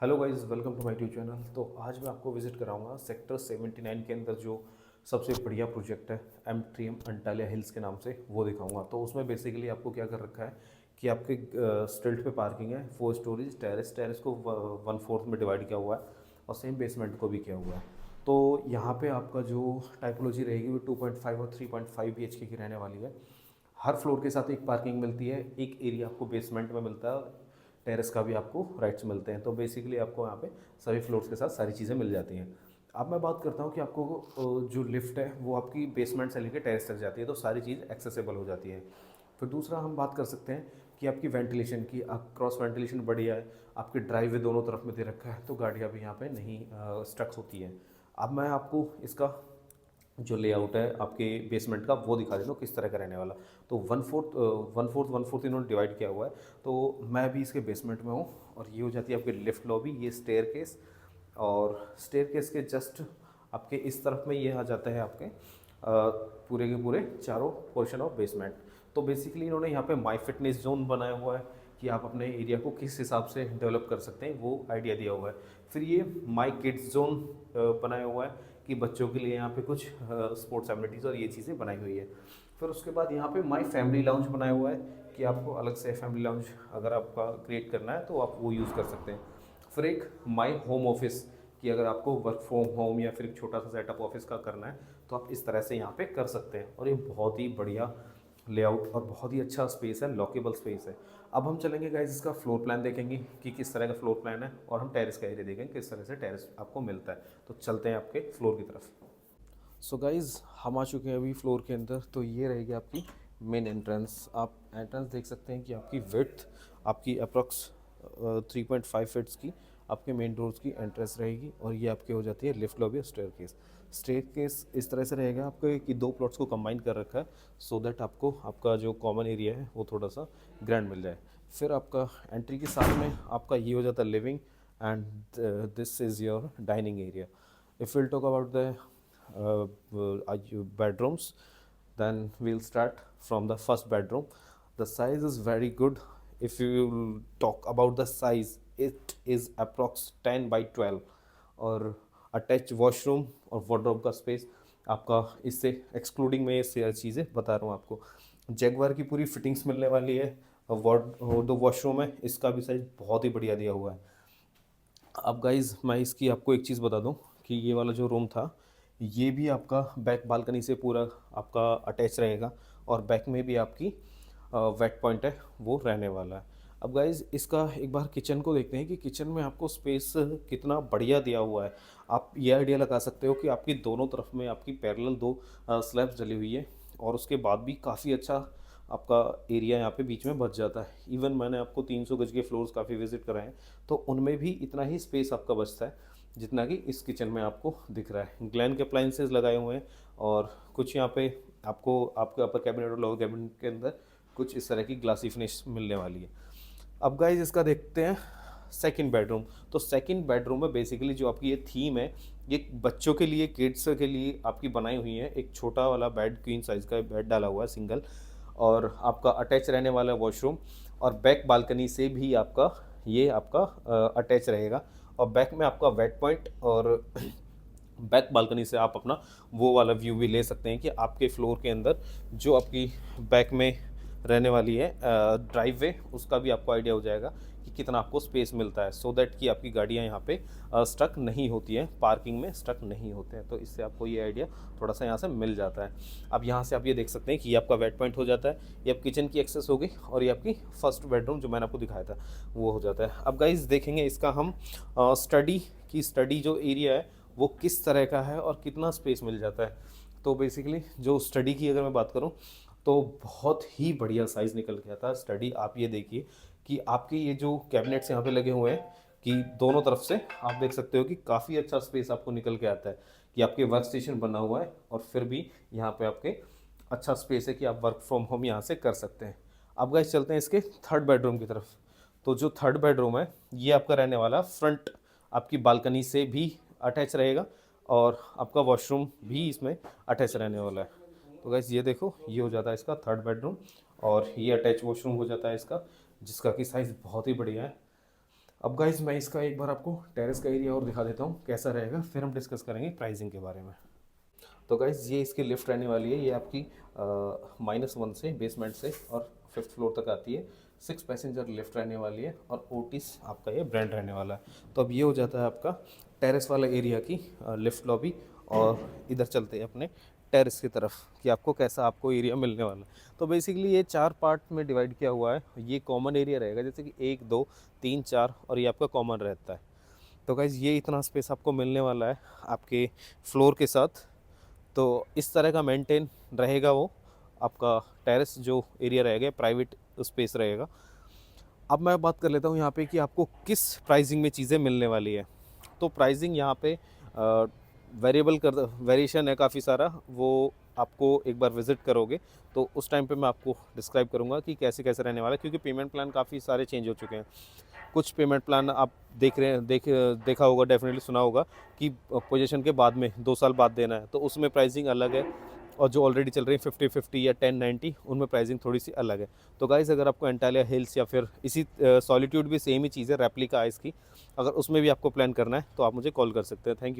Hello guys, welcome to my YouTube channel. तो आज मैं आपको विजिट कराऊंगा सेक्टर 79 के अंदर जो सबसे बढ़िया प्रोजेक्ट है M3M अंटालिया हिल्स के नाम से, वो दिखाऊंगा। तो उसमें बेसिकली आपको क्या कर रखा है कि आपके स्ट्रीट पे पार्किंग है, 4 स्टोरीज टेरेस टेरेस को 1/4 में डिवाइड किया हुआ है और सेम बेसमेंट को भी किया हुआ है। तो यहाँ पे आपका जो टाइपोलॉजी रहेगी वो 2.5 और 3.5 BHK की रहने वाली है। हर फ्लोर के साथ एक पार्किंग मिलती है, एक एरिया आपको बेसमेंट में मिलता है, टेरेस का भी आपको राइट्स मिलते हैं। तो बेसिकली आपको यहाँ पे सभी फ्लोर्स के साथ सारी चीज़ें मिल जाती हैं। अब मैं बात करता हूँ कि आपको जो लिफ्ट है वो आपकी बेसमेंट से लेकर टेरेस तक जाती है, तो सारी चीज़ एक्सेसिबल हो जाती है। फिर दूसरा हम बात कर सकते हैं कि आपकी वेंटिलेशन की, आप क्रॉस वेंटिलेशन बढ़िया है, आपके ड्राइव वे दोनों तरफ में दे रखा है, तो गाड़ियाँ भी यहाँ पे नहीं स्ट्रक होती हैं। अब मैं आपको इसका जो लेआउट है आपके बेसमेंट का वो दिखा देता हूँ किस तरह का रहने वाला। तो 1/4 इन्होंने डिवाइड किया हुआ है। तो मैं अभी इसके बेसमेंट में हूँ और ये हो जाती है आपकी लिफ्ट लॉबी, ये स्टेयर केस, और स्टेयर केस के जस्ट आपके इस तरफ में ये आ जाता है आपके पूरे के पूरे चारों पोर्शन ऑफ बेसमेंट। तो बेसिकली इन्होंने यहाँ पे माई फिटनेस जोन बनाया हुआ है कि आप अपने एरिया को किस हिसाब से डेवलप कर सकते हैं, वो आइडिया दिया हुआ है। फिर ये माई किड्स जोन बनाया हुआ है कि बच्चों के लिए यहाँ पे कुछ स्पोर्ट्स एमिनिटीज़ और ये चीज़ें बनाई हुई है। फिर उसके बाद यहाँ पे माई फैमिली लाउंज बनाया हुआ है कि आपको अलग से फैमिली लाउंज अगर आपका क्रिएट करना है तो आप वो यूज़ कर सकते हैं। फिर एक माई होम ऑफिस कि अगर आपको वर्क फ्रॉम होम या फिर एक छोटा सा सेटअप ऑफिस का करना है तो आप इस तरह से यहाँ पे कर सकते हैं। और ये बहुत ही बढ़िया लेआउट और बहुत ही अच्छा स्पेस है, लॉकेबल स्पेस है। अब हम चलेंगे गाइज इसका फ्लोर प्लान देखेंगे कि किस तरह का फ्लोर प्लान है, और हम टेरेस का एरिया देखेंगे किस तरह से टेरेस आपको मिलता है। तो चलते हैं आपके फ्लोर की तरफ। सो गाइज हम आ चुके हैं अभी फ्लोर के अंदर। तो ये रहेगी आपकी मेन एंट्रेंस। आप एंट्रेंस देख सकते हैं कि आपकी विड्थ आपकी अप्रॉक्स 3.5 फीट्स की आपके मेन डोर्स की एंट्रेंस रहेगी, और ये आपकी हो जाती है लिफ्ट लॉबी और स्टेयर केस। स्टेयर केस इस तरह से रहेगा आपको कि दो प्लॉट्स को कंबाइन कर रखा है सो दैट आपको आपका जो कॉमन एरिया है वो थोड़ा सा ग्रैंड मिल जाए। फिर आपका एंट्री के साथ में आपका ये हो जाता है living, and this is your dining area. If will talk about the bedrooms, then we'll start from the first bedroom. The size is very good. If you talk about the size, it is approx 10 by 12, और attach washroom और wardrobe का space आपका इससे excluding में ये चीज़ें बता रहा हूँ आपको। जैगवार की पूरी फिटिंग्स मिलने वाली है। वार्ड दो वॉशरूम है, इसका भी साइज बहुत ही बढ़िया दिया हुआ है। अब गाइज मैं इसकी आपको एक चीज़ बता दूं कि ये वाला जो रूम था ये भी आपका बैक बालकनी से पूरा आपका अटैच रहेगा, और बैक में भी आपकी वेट पॉइंट है वो रहने वाला है। अब गाइज इसका एक बार किचन को देखते हैं कि किचन में आपको स्पेस कितना बढ़िया दिया हुआ है। आप ये आइडिया लगा सकते हो कि आपकी दोनों तरफ में आपकी पैरेलल दो स्लैब्स डली हुई है, और उसके बाद भी काफ़ी अच्छा आपका एरिया यहाँ पे बीच में बच जाता है। इवन मैंने आपको 300 गज के फ्लोर्स काफ़ी विजिट कराए हैं, तो उनमें भी इतना ही स्पेस आपका बचता है जितना कि इस किचन में आपको दिख रहा है। ग्लैन के अप्लाइंसेस लगाए हुए हैं, और कुछ यहाँ पे आपको आपके अपर कैबिनेट और लोअर कैबिनेट के अंदर कुछ इस तरह की ग्लासी फिनिश मिलने वाली है। अब गाइज इसका देखते हैं सेकंड बेडरूम। तो सेकंड बेडरूम में बेसिकली जो आपकी ये थीम है, ये बच्चों के लिए, किड्स के लिए आपकी बनाई हुई है। एक छोटा वाला बेड, क्वीन साइज़ का बेड डाला हुआ है सिंगल, और आपका अटैच रहने वाला वॉशरूम, और बैक बालकनी से भी आपका ये आपका अटैच रहेगा। और बैक में आपका वेट पॉइंट, और बैक बालकनी से आप अपना वो वाला व्यू भी ले सकते हैं कि आपके फ्लोर के अंदर जो आपकी बैक में रहने वाली है ड्राइव वे, उसका भी आपको आइडिया हो जाएगा कि कितना आपको स्पेस मिलता है, सो दैट कि आपकी गाड़ियाँ यहाँ पे स्टक नहीं होती हैं, पार्किंग में स्टक नहीं होते हैं। तो इससे आपको ये आइडिया थोड़ा सा यहाँ से मिल जाता है। अब यहाँ से आप ये देख सकते हैं कि ये आपका वेट पॉइंट हो जाता है, ये आप किचन की एक्सेस हो गई, और ये आपकी फर्स्ट बेडरूम जो मैंने आपको दिखाया था वो हो जाता है। अब गाइज देखेंगे इसका हम स्टडी जो एरिया है वो किस तरह का है और कितना स्पेस मिल जाता है। तो बेसिकली जो स्टडी की अगर मैं बात करूं तो बहुत ही बढ़िया साइज़ निकल के आता है स्टडी। आप ये देखिए कि आपके ये जो कैबिनेट्स यहाँ पे लगे हुए हैं कि दोनों तरफ से आप देख सकते हो कि काफ़ी अच्छा स्पेस आपको निकल के आता है कि आपके वर्क स्टेशन बना हुआ है, और फिर भी यहाँ पे आपके अच्छा स्पेस है कि आप वर्क फ्रॉम होम यहाँ से कर सकते हैं। अब गाइस चलते हैं इसके थर्ड बेडरूम की तरफ। तो जो थर्ड बेडरूम है ये आपका रहने वाला फ्रंट आपकी बालकनी से भी अटैच रहेगा, और आपका वॉशरूम भी इसमें अटैच रहने वाला है। तो गाइस ये देखो, ये हो जाता है इसका थर्ड बेडरूम, और ये अटैच वॉशरूम हो जाता है इसका, जिसका कि साइज़ बहुत ही बढ़िया है। अब गाइज मैं इसका एक बार आपको टेरेस का एरिया और दिखा देता हूँ कैसा रहेगा, फिर हम डिस्कस करेंगे प्राइसिंग के बारे में। तो गाइज ये इसकी लिफ्ट रहने वाली है, ये आपकी -1 से बेसमेंट से और 5th फ्लोर तक आती है। 6 पैसेंजर लिफ्ट रहने वाली है और ओटिस आपका ये ब्रांड रहने वाला है। तो अब ये हो जाता है आपका टेरेस वाला एरिया की लिफ्ट लॉबी। और इधर चलते हैं अपने टेरेस की तरफ कि आपको कैसा आपको एरिया मिलने वाला है। तो बेसिकली ये 4 पार्ट में डिवाइड किया हुआ है। ये कॉमन एरिया रहेगा, जैसे कि 1 2 3 4 और ये आपका कॉमन रहता है। तो गाइज ये इतना स्पेस आपको मिलने वाला है आपके फ्लोर के साथ। तो इस तरह का मेंटेन रहेगा वो आपका टेरेस जो एरिया रहेगा, प्राइवेट स्पेस रहेगा। अब मैं बात कर लेता हूँ यहाँ पे कि आपको किस प्राइसिंग में चीज़ें मिलने वाली है। तो प्राइसिंग यहाँ पे वेरिएबल कर वेरिएशन है काफ़ी सारा, वो आपको एक बार विज़िट करोगे तो उस टाइम पे मैं आपको डिस्क्राइब करूँगा कि कैसे कैसे रहने वाला है, क्योंकि पेमेंट प्लान काफ़ी सारे चेंज हो चुके हैं। कुछ पेमेंट प्लान आप देख रहे हैं, देखा होगा, डेफिनेटली सुना होगा कि पोजीशन के बाद में 2 साल बाद देना है, तो उसमें प्राइसिंग अलग है। और जो ऑलरेडी चल रही है 50-50 या 10-90, उनमें प्राइसिंग थोड़ी सी अलग है। तो गाइस अगर आपको एंटालिया हिल्स या फिर इसी सॉलिट्यूड भी सेम ही चीज़ है, रेप्लिका है इसकी, अगर उसमें भी आपको प्लान करना है तो आप मुझे कॉल कर सकते हैं। Thank you.